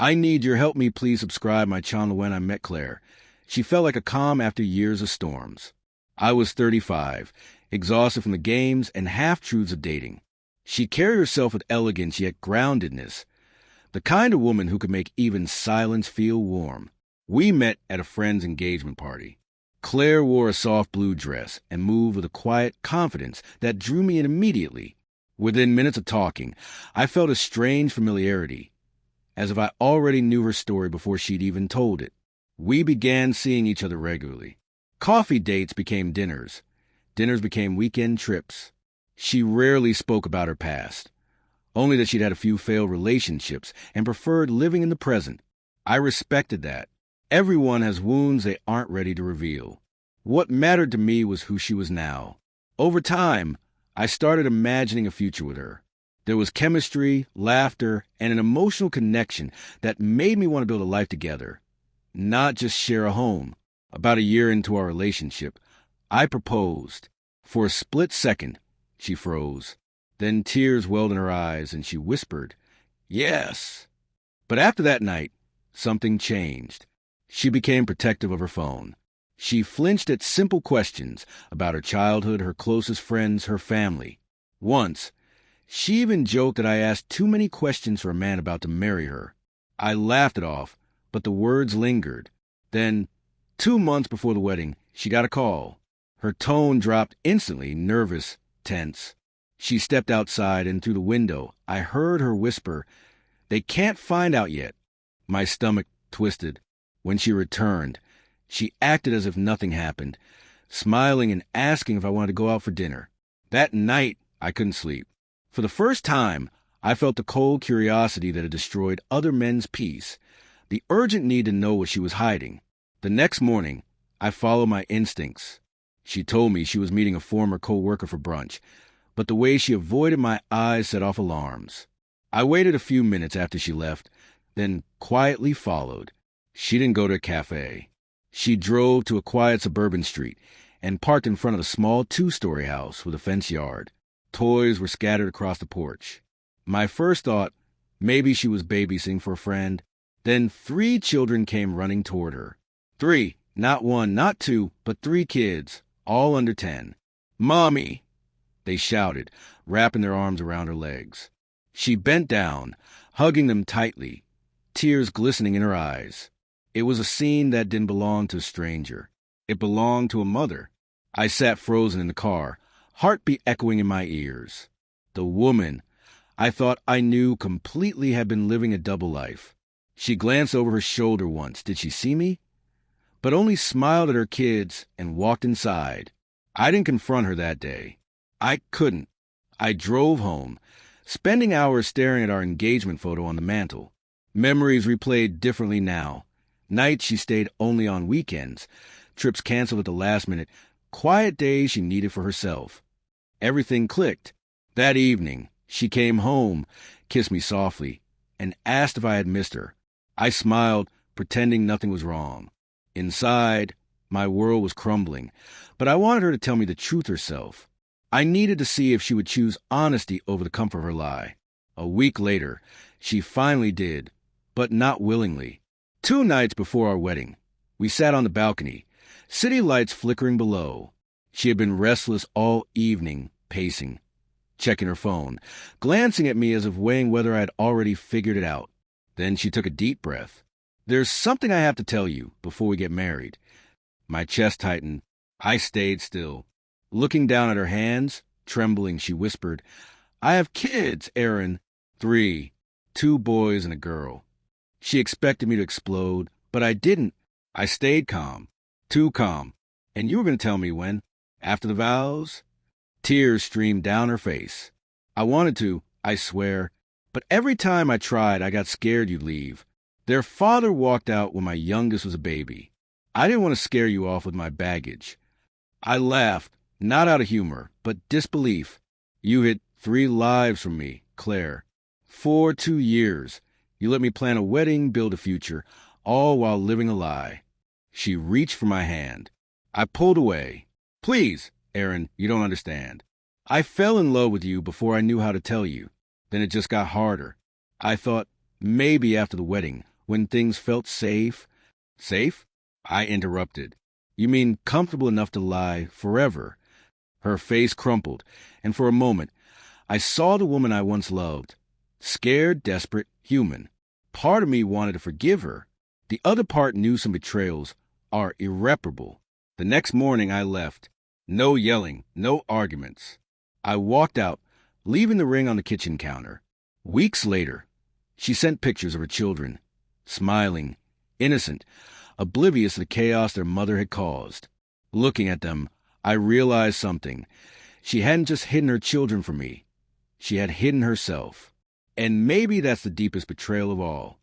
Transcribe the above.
I need your help me please subscribe my channel when I met Claire. She felt like a calm after years of storms. I was 35, exhausted from the games and half-truths of dating. She carried herself with elegance yet groundedness, the kind of woman who could make even silence feel warm. We met at a friend's engagement party. Claire wore a soft blue dress and moved with a quiet confidence that drew me in immediately. Within minutes of talking, I felt a strange familiarity, as if I already knew her story before she'd even told it. We began seeing each other regularly. Coffee dates became dinners. Dinners became weekend trips. She rarely spoke about her past, only that she'd had a few failed relationships and preferred living in the present. I respected that. Everyone has wounds they aren't ready to reveal. What mattered to me was who she was now. Over time, I started imagining a future with her. There was chemistry, laughter, and an emotional connection that made me want to build a life together, not just share a home. About a year into our relationship, I proposed. For a split second, she froze. Then tears welled in her eyes, and she whispered, "Yes." But after that night, something changed. She became protective of her phone. She flinched at simple questions about her childhood, her closest friends, her family. Once, she even joked that I asked too many questions for a man about to marry her. I laughed it off, but the words lingered. Then, 2 months before the wedding, she got a call. Her tone dropped instantly, nervous, tense. She stepped outside, and through the window, I heard her whisper, "They can't find out yet." My stomach twisted. When she returned, she acted as if nothing happened, smiling and asking if I wanted to go out for dinner. That night, I couldn't sleep. For the first time, I felt the cold curiosity that had destroyed other men's peace, the urgent need to know what she was hiding. The next morning, I followed my instincts. She told me she was meeting a former co-worker for brunch, but the way she avoided my eyes set off alarms. I waited a few minutes after she left, then quietly followed. She didn't go to a cafe. She drove to a quiet suburban street and parked in front of a small 2-story house with a fenced yard. Toys were scattered across the porch. My first thought, maybe she was babysitting for a friend. Then 3 children came running toward her. 3, not 1, not 2, but 3 kids, all under 10. "Mommy!" they shouted, wrapping their arms around her legs. She bent down, hugging them tightly, tears glistening in her eyes. It was a scene that didn't belong to a stranger. It belonged to a mother. I sat frozen in the car, heartbeat echoing in my ears. The woman I thought I knew completely had been living a double life. She glanced over her shoulder once. Did she see me? But only smiled at her kids and walked inside. I didn't confront her that day. I couldn't. I drove home, spending hours staring at our engagement photo on the mantel. Memories replayed differently now. Nights she stayed only on weekends, trips canceled at the last minute, quiet days she needed for herself. Everything clicked. That evening, she came home, kissed me softly, and asked if I had missed her. I smiled, pretending nothing was wrong. Inside, my world was crumbling, but I wanted her to tell me the truth herself. I needed to see if she would choose honesty over the comfort of her lie. A week later, she finally did, but not willingly. 2 nights before our wedding, we sat on the balcony, city lights flickering below. She had been restless all evening, pacing, checking her phone, glancing at me as if weighing whether I had already figured it out. Then she took a deep breath. "There's something I have to tell you before we get married." My chest tightened. I stayed still. Looking down at her hands, trembling, she whispered, "I have kids, Aaron. 3, 2 boys and a girl." She expected me to explode, but I didn't. I stayed calm, too calm. "And you were going to tell me when? After the vows?" Tears streamed down her face. "I wanted to, I swear, but every time I tried, I got scared you'd leave." Their father walked out when my youngest was a baby. I didn't want to scare you off with my baggage. I laughed, not out of humor, but disbelief. "You hid 3 lives from me, Claire. 4 2 years. You let me plan a wedding, build a future, all while living a lie." She reached for my hand. I pulled away. "Please, Aaron, you don't understand. I fell in love with you before I knew how to tell you. Then it just got harder. I thought Maybe after the wedding, when things felt safe. Safe? I interrupted. You mean comfortable enough to lie forever? Her face crumpled, and for a moment, I saw the woman I once loved. Scared, desperate, human. Part of me wanted to forgive her. The other part knew some betrayals are irreparable. The next morning I left. No yelling, no arguments. I walked out, leaving the ring on the kitchen counter. Weeks later, she sent pictures of her children, smiling, innocent, oblivious to the chaos their mother had caused. Looking at them, I realized something. She hadn't just hidden her children from me. She had hidden herself. And maybe that's the deepest betrayal of all.